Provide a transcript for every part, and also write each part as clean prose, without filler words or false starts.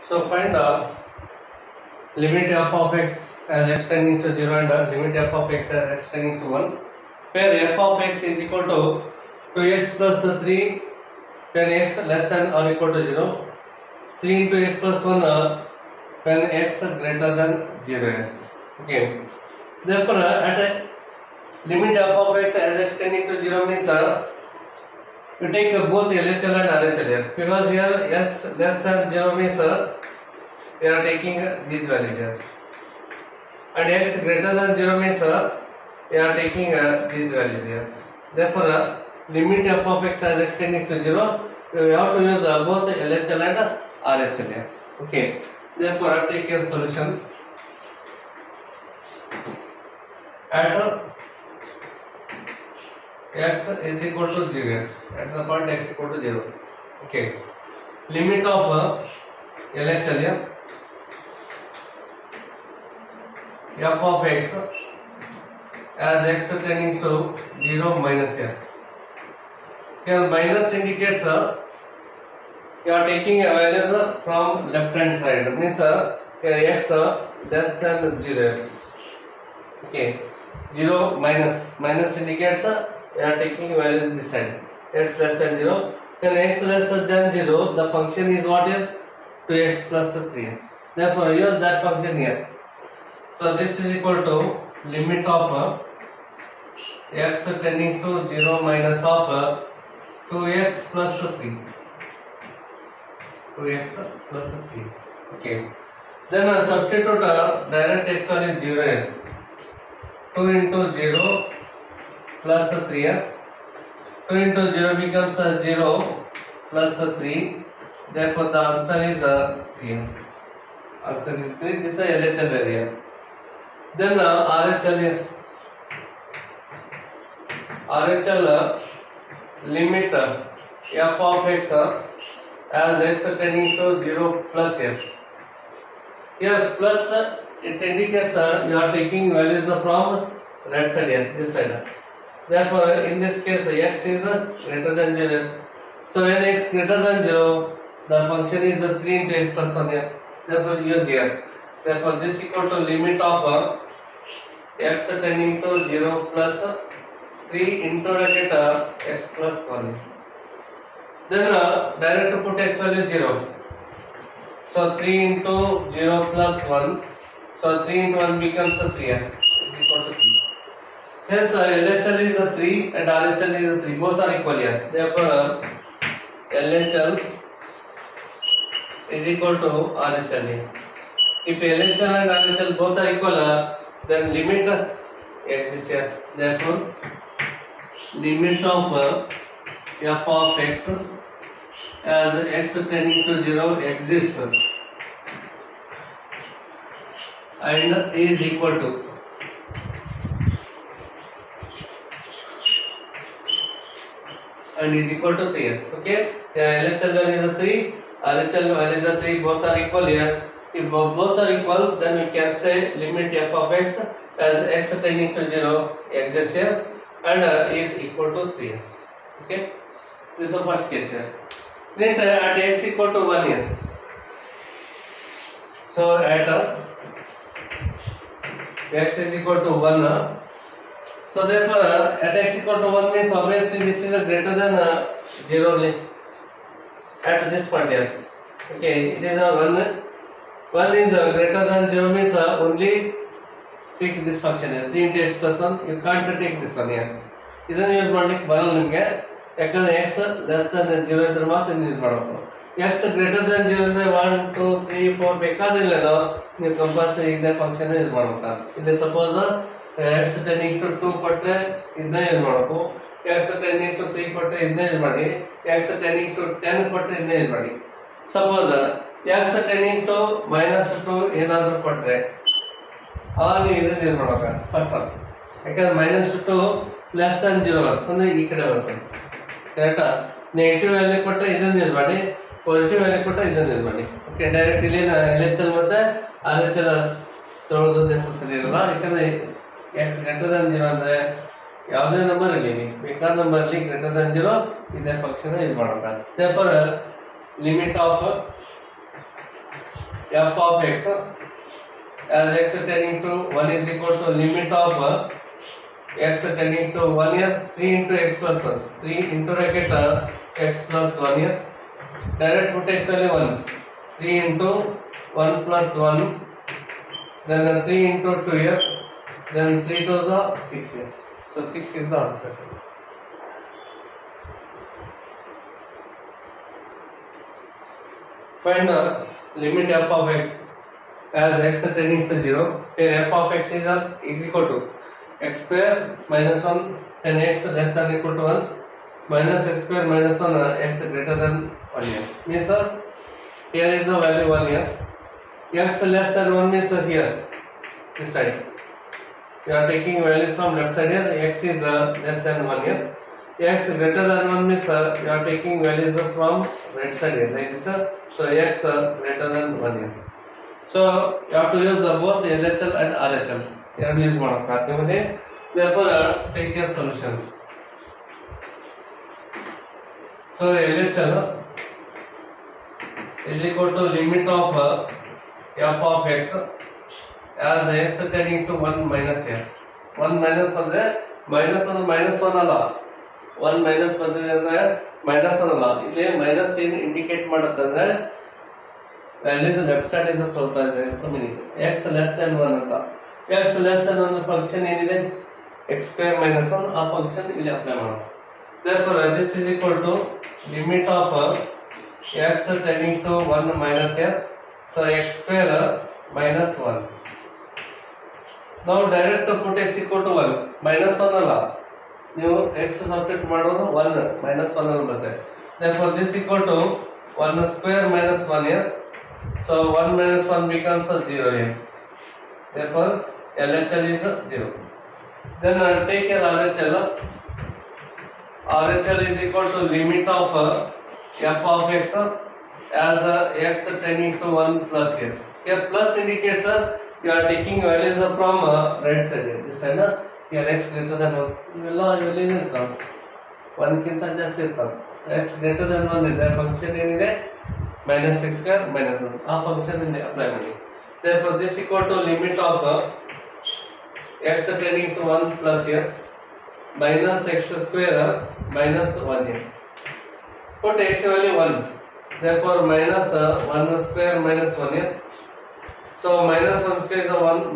So find limit f of x as x tending to 0 and limit f of x as x tending to 1, where f of x is equal to 2x plus 3 when x less than or equal to 0, 3 into x plus 1 when x greater than 0. Okay. Therefore, at a limit f of x as x tending to 0 means you take both LHL and RHL here, because here x less than 0 means we are taking these values here, and x greater than 0 means we are taking these values here. Therefore, limit f of x as x tending to 0, we have to use both LHL and RHL here. Okay. Therefore, take your solution at x is equal to 0, at the point x equal to 0. Okay. Limit of LHL here, f of x as x tending to 0 minus f. Here minus indicates you are taking a values from left hand side, means here x less than 0. Okay, 0 minus indicates you are taking values this side, x less than 0. When x less than 0, the function is what here? 2x plus 3. Therefore, use that function here. So this is equal to limit of x tending to 0 minus of 2x plus 3. 2x plus 3. Okay. Then substitute direct x value 0 here. 2 into 0 plus 3 here. 2 into 0 becomes 0 plus 3. Therefore, the answer is 3. Answer is 3. This is LHL value here. Then RHL here. RHL limit f of x as x tending to 0 plus f. Here plus it indicates you are taking values from right side here, this side. Therefore, in this case x is greater than 0. So when x greater than 0, the function is 3 into x plus 1 here. Therefore, use here. Therefore, this equal to limit of x tending to 0 plus 3 into x plus 1. Then direct put x value 0. So 3 into 0 plus 1. So 3 into 1 becomes 3 here. Is equal to 3. Hence LHL is 3 and RHL is 3. Both are equal here. Therefore LHL is equal to RHL here. If LHL and RHL both are equal, then limit exists here. Therefore, limit of f of x as x tending to 0 exists and is equal to to 3. Okay, LHL value is 3, RHL value is 3, both are equal here. If both are equal, then we can say limit f of x as x tending to 0 exists here and is equal to 3. Okay, this is the first case here. Next, at x equal to 1 here. So at x is equal to 1. So therefore, at x equal to 1 means obviously this is greater than 0 only at this point here. Okay, it is 1. 1 is greater than 0 means only take this function here. 3 into x plus 1. You can't take this one here. ಇದನ್ನು use ಮಾಡ್ಲಿಕ್ಕೆ ಬರಲ್ಲ ನಿಮಗೆ, ಯಾಕಂದ್ರೆ x less than 0 ಇದ್ರೆ ಮಾತ್ರ use ಮಾಡಬೇಕು. x greater than 0 ಅಂದ್ರೆ 1 2 3 4 ಬೇಕಾದಿಲ್ಲ, ನೀವು ಕಂಪಲ್ಸರಿ ಇದೇ ಫಂಕ್ಷನ್ ಯೂಸ್ ಮಾಡಬೇಕು. ಇಲ್ಲಿ ಸಪೋಸ್ x ಟೆಂಡಿಂಗ್ ಟು 2 ಕೊಟ್ಟರೆ ಇದನ್ನ ಯೂಸ್ ಮಾಡಬೇಕು, x ಟೆಂಡಿಂಗ್ ಟು 3 ಕೊಟ್ಟರೆ ಇದನ್ನ ಯೂಸ್ ಮಾಡಿ, x ಟೆಂಡಿಂಗ್ ಟು 10 ಕೊಟ್ಟರೆ ಇದನ್ನ ಯೂಸ್ ಮಾಡಿ. ಸಪೋಸ್ x ಟೆಂಡಿಂಗ್ ಟು -2 ಏನಾದರೂ ಕೊಟ್ಟರೆ ಆವಾಗ ಇದನ್ನ ಯೂಸ್ ಮಾಡಬೇಕು ಫಸ್ಟ್, ಯಾಕಂದ್ರೆ -2 ಲೆಸ್ ದನ್ 0 ಬರ್ತಂದ್ರೆ ಈ ಕಡೆ ಬರ್ತದೆ. ಕರೆಕ್ಟಾ? ನೆಗೆಟಿವ್ ವ್ಯಾಲ್ಯೂ ಕೊಟ್ಟರೆ ಇದನ್ನು ಯೂಸ್ ಮಾಡಿ, ಪಾಸಿಟಿವ್ ವ್ಯಾಲ್ಯೂ ಕೊಟ್ಟರೆ ಇದನ್ನು ಯೂಸ್ ಮಾಡಿ. ಓಕೆ, ಡೈರೆಕ್ಟ್ ಇಲ್ಲಿ LHL ಮತ್ತೆ RHL ತೊಗೊಳ್ಳೋದು ನೆಸೆಸರಿ ಇರಲ್ಲ, ಯಾಕಂದ್ರೆ x ಗ್ರೇಟರ್ ದನ್ 0 ಅಂದರೆ ಯಾವುದೇ ನಂಬರ್ ಇರಲಿ, ಬೇಕಾದ ನಂಬರ್ ಇರಲಿ, ಗ್ರೇಟರ್ ದನ್ 0 ಇದೇ ಫಂಕ್ಷನ್ ಯೂಸ್ ಮಾಡಬೇಕು. therefore limit of f of x as x tending to 1 is equal to limit of x tending to 1 here 3 into x plus 1 3 into bracket x plus 1 here direct put x value 1 3 into 1 plus 1 then 3 into 2 here then 3 to the 6 here so 6 is the answer. Find the limit f of x as x tending to 0 here f of x is equal to x square minus 1 and x less than equal to 1 minus x square minus 1 x greater than 1 here means here is the value 1 here x less than 1 means here this side you are taking values from left side here x is less than 1 here x greater than 1 means you are taking values from right side here like this so x greater than 1 here so you have to use both LHL and RHL you have to use one therefore take your solution so LHL is equal to limit of f of x as x tending to 1 minus here 1 minus ಅಂದ್ರೆ minus 1 ಅಲ್ಲ 1 minus ಬಂದಿದೆ ಅಂದ್ರೆ minus 1 ಅಲ್ಲ ಇಲ್ಲಿ minus ಏನು indicate ಮಾಡುತ್ತೆ ಅಂದ್ರೆ values left side ಇಂದ ತೋರ್ತಾ ಇದೆ ಅಂತ ಮೀನಿಂಗ್ x less than 1 ಅಂತ x less than 1 ಫಂಕ್ಷನ್ ಏನಿದೆ x square minus 1 ಆ ಫಂಕ್ಷನ್ ಇಲ್ಲಿ ಅಪ್ಲೈ ಮಾಡೋಣ therefore this is equal to limit of x tending to 1 minus here so x square minus 1 now direct put x equal to 1 minus 1 ಅಲ್ಲ ನೀವು x substitute ಮಾಡೋದು 1 minus 1 ಅಲ್ಲಿ ಬರುತ್ತೆ therefore this equal to 1 square minus 1 here so 1 minus 1 becomes 0 here therefore LHL is 0 then take your RHL is equal to limit of f of x as x tending to 1 plus here plus indicates you are taking values from right side here this side here x greater than 1 ಇವೆಲ್ಲ ಇಲ್ಲಿ ಇರ್ತಾವೆ 1 ಗಿಂತ ಜಾಸ್ತಿ ಇರ್ತಾವೆ x greater than 1 ಇದೆ function ಏನಿದೆ minus x square minus 1 ಆ function ಇಲ್ಲಿ ಅಪ್ಲೈ ಮಾಡಿ therefore this equal to limit of x tending to 1 plus here minus x square minus 1 here put x value 1 therefore minus 1 square minus 1 here so minus 1 square is 1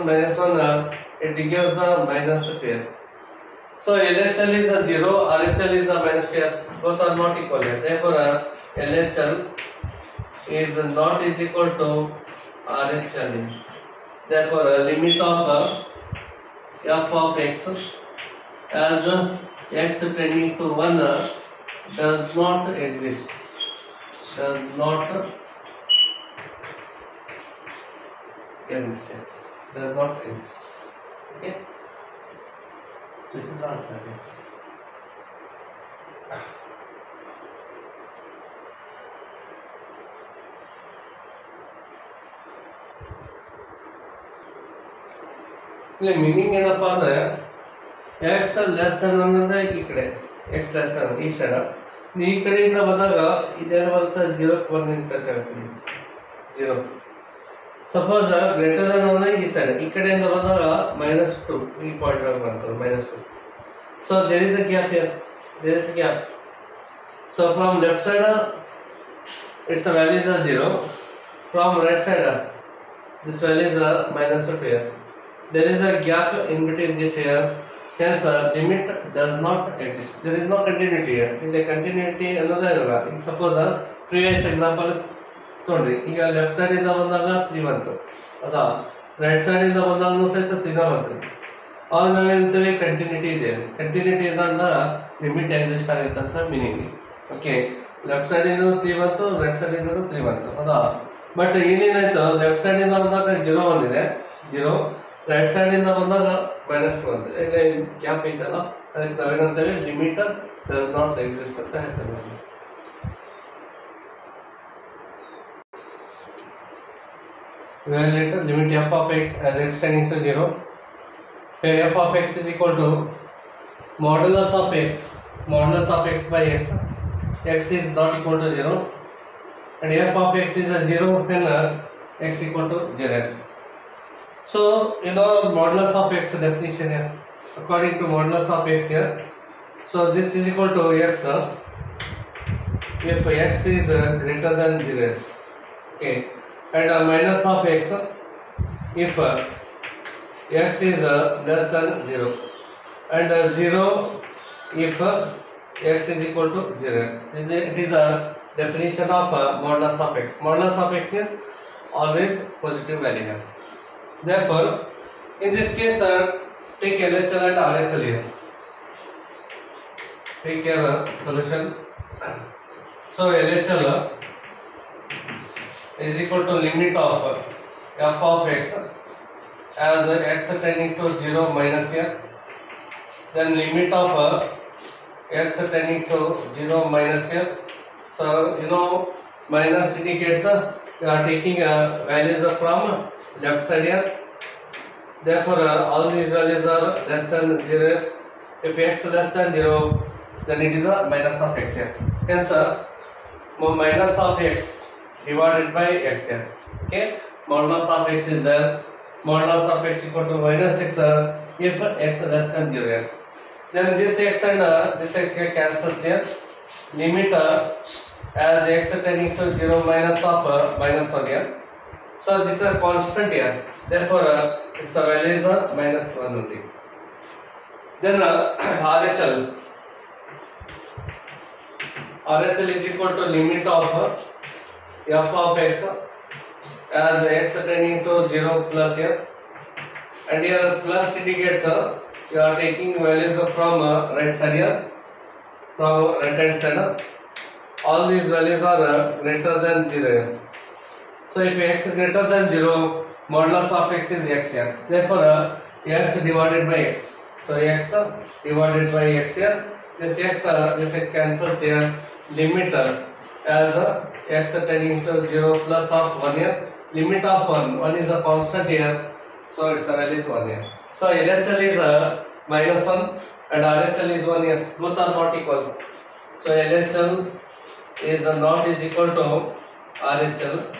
minus 1 it gives minus 2 here so LHL is 0 RHL is minus 2 here both are not equal here therefore LHL is not is equal to RHL therefore limit of f of x as x tending to 1 does not exist does not exist okay this is the answer ಇಲ್ಲಿ meaning ಏನಪ್ಪ ಅಂದ್ರೆ x less than 1 ಅಂದ್ರೆ ಈ ಕಡೆ x less than ಈ side ಈ ಕಡೆಯಿಂದ ಬಂದಾಗ ಇದೇನು ಬರುತ್ತೆ 0 ಕ್ಕೆ ಬಂದು ಟಚ್ ಆಗುತ್ತೆ 0 ಸಪೋಸ್ ಗ್ರೇಟರ್ ದನ್ 1 ಈ ಸೈಡ್ ಈ ಕಡೆಯಿಂದ ಬಂದಾಗ -2 ಈ ಪಾಯಿಂಟ್ ಆಗಿ ಬರ್ತದೆ -2 so there is a gap here there is a gap so from left side its values are 0 from right side this values are -2 here there is a gap in between this here hence limit does not exist there is no continuity here ಇಲ್ಲಿ continuity ಅನ್ನೋದೇ ಇರಲ್ಲ ಈಗ suppose previous example ತಗೊಂಡ್ರಿ ಈಗ left side ಇಂದ ಬಂದಾಗ 3 ಬಂತು ಅದಾ ರೈಟ್ ಸೈಡ್ ಇಂದ ಬಂದಾಗ ಸಹಿತ 3 ಬಂತು ಆಗ ನಾವೇಂತೀವಿ ಕಂಟಿನ್ಯೂಟಿ ಇದೆ ಕಂಟಿನ್ಯೂಟಿ ಇಂದ ಲಿಮಿಟ್ ಎಕ್ಸಿಸ್ಟ್ ಆಗುತ್ತೆ ಅಂತ ಮೀನಿಂಗ್ ಓಕೆ ಲೆಫ್ಟ್ ಸೈಡ್ ಇಂದ 3 ಬಂತು ರೈಟ್ ಸೈಡ್ ಇಂದ 3 ಬಂತು ಅದಾ ಬಟ್ ಏನೇನಾಯ್ತು ಲೆಫ್ಟ್ ಸೈಡ್ ಇಂದ ಬಂದಾಗ 0 ಬಂದಿದೆ 0 ರೈಟ್ ಸೈಡ್ ಇಂದ ಬಂದಾಗ -2 ಅಂತ ಇಲ್ಲಿ ಗ್ಯಾಪ್ ಐತಲ್ಲ ಅದಕ್ಕೆ ನಾವೇನಂತೇವೆ ಲಿಮಿಟ್ ಡಸ್ ನಾಟ್ ಎಕ್ಸಿಸ್ಟ್ ಅಂತ ಹೇಳ್ತೇವೆ evaluate limit f of x as x tending to 0 here f of x is equal to modulus of x by x x is not equal to 0 and f of x is a 0 when x equal to 0. So you know modulus of x definition here. According to modulus of x here, so this is equal to x if x is greater than 0. Okay, and minus of x if x is less than 0, and 0 if x is equal to 0. It is a definition of modulus of x. Modulus of x means always positive value here. Therefore, in this case, take LHL and RHL here. Take your solution. So LHL is equal to limit of f of x as x tending to 0 minus here. Then limit of x tending to 0 minus here. So you know minus indicates you are taking values from left side here. Therefore all these values are less than 0. If x less than 0, then it is a minus of x here. Hence minus of x divided by x here. Okay, modulus of x is there. Modulus of x equal to minus x if x less than 0 here. Then this x and this x cancels here. Limit as x tending to 0 minus of minus 1 here. So this is a constant here. Therefore its value is minus 1 only. Then RHL. RHL is equal to limit of f of x as x tending to 0 plus here. And here plus indicates you are taking values from right side here, from right hand side. All these values are greater than 0. So if x is greater than 0, modulus of x is x here. Therefore x divided by x. So x divided by x here. This x cancels here. Limit as x tending to 0 plus of 1 here. Limit of 1 is a constant here. So its value is 1 here. So LHL is minus 1 and RHL is 1 here. Both are not equal. So LHL is not equal to RHL.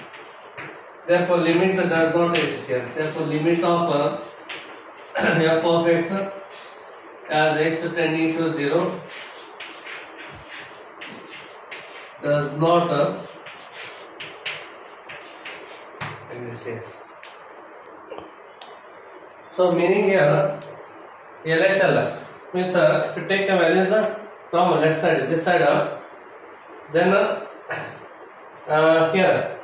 Therefore limit does not exist here. Therefore limit of f of x as x tending to 0 does not exist here. So meaning here LHL means if you take a values from left side, this side, then here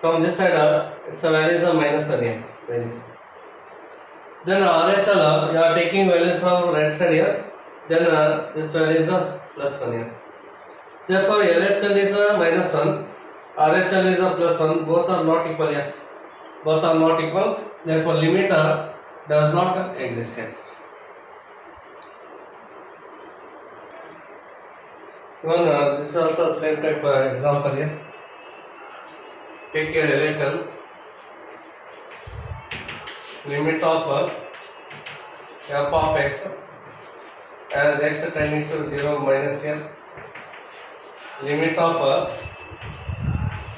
from this side its value is minus 1 here. Then RHL you are taking values from right side here, then this value is plus 1 here. Therefore LHL is minus 1, RHL is plus 1, both are not equal here. Both are not equal, therefore limit does not exist here. Even this is also same type example here. Take your LHL. Limit of f of x as x tending to 0 minus here. Limit of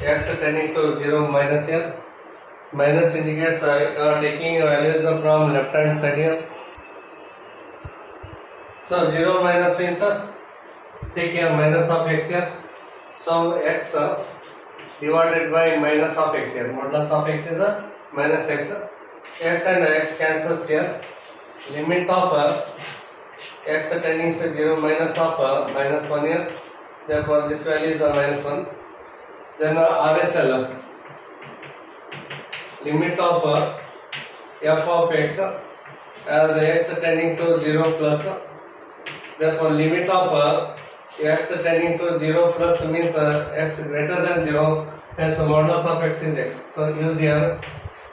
x tending to 0 minus here. Minus indicates you are taking values from left hand side here. So 0 minus means take here minus of x here. So x divided by minus of x here. Modulus of x is minus x. X and x cancels here. Limit of x tending to 0 minus of minus 1 here. Therefore this value is minus 1. Then RHL. Limit of f of x as x tending to 0 plus. Therefore limit of x tending to 0 plus means x greater than 0. Hence modulus of x is x. So use here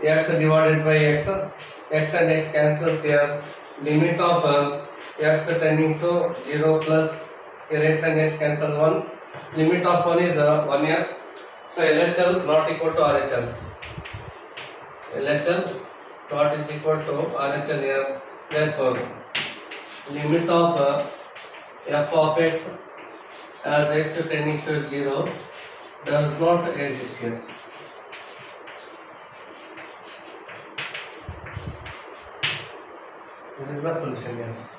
x divided by x. X and x cancels here. Limit of x tending to 0 plus. Here x and x cancel 1. Limit of 1 is 1 here. So LHL not equal to RHL. LHL not is equal to RHL here. Therefore limit of f of x as x tending to 0 does not exist here. This is the solution here.